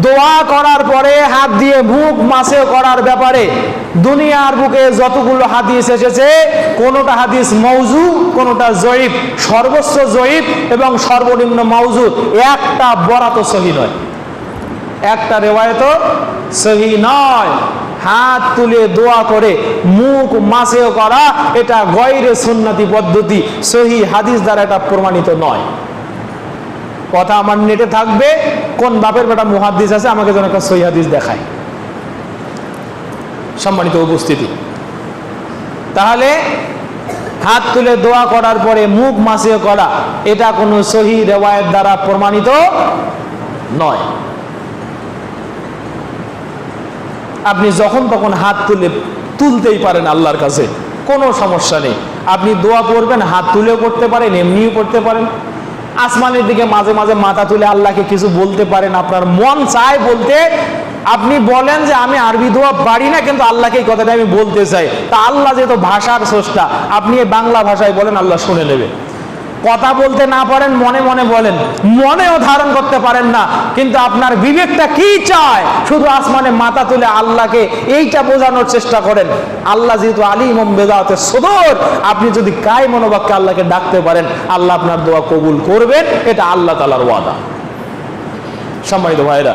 দোয়া করার পরে হাত দিয়ে মুখ মাসে করার ব্যাপারে দুনিয়ার বুকে যতগুলো হাদিস এসেছে, কোনোটা হাদিস মওযু, কোনোটা জয়ীফ, সর্বোচ্চ জয়ীফ এবং সর্বনিম্ন মওযু, একটা বরাত সহিহ নয়, একটা রিওয়ায়াত সহিহ নয়। হাত তুলে দোয়া করে মুখ মাসে করা এটা গয়রে সুন্নতি পদ্ধতি, সহিহ হাদিস দ্বারা এটা প্রমাণিত নয়। কথা আমার নেটে থাকবে, কোন বাপের বেটা মুহাদ্দিস আছে আমাকে যেন একটা সহিহ হাদিস দেখায়। সম্মানিত উপস্থিতি, তাহলে হাত তুলে দোয়া করার পরে মুখ মাসে করা এটা কোনো সহিহ রিওয়ায়াত দ্বারা প্রমাণিত নয়। আপনি যখন তখন হাত তুলতেই পারেন আল্লাহর কাছে, কোনো সমস্যা নেই। আপনি দোয়া করবেন, হাত তুলেও করতে পারেন, এমনিও করতে পারেন। আসমানের দিকে মাঝে মাঝে মাথা তুলে আল্লাহকে কিছু বলতে পারেন, আপনার মন চায় বলতে। আপনি বলেন যে আমি আরবি দোয়া পারি না, কিন্তু আল্লাহকে এই কথাটা আমি বলতে চাই, তা আল্লাহ যেহেতু ভাষার স্রষ্টা, আপনি বাংলা ভাষায় বলেন, আল্লাহ শুনে নেবে। কথা বলতে না পারেন, মনে মনে বলেন, মনেও ধারণ করতে পারেন না, কিন্তু আপনার বিবেকটা কি চায়, শুধু আসমানে মাথা তুলে আল্লাহকে এইটা বোঝানোর চেষ্টা করেন। আল্লাহ যেহেতু আলিম বেদাতে সদর, আপনি যদি কায় মনোবাক্যে আল্লাহকে ডাকতে পারেন, আল্লাহ আপনার দোয়া কবুল করবেন, এটা আল্লাহ তাআলার ওয়াদা। সম্মানিত ভাইরা,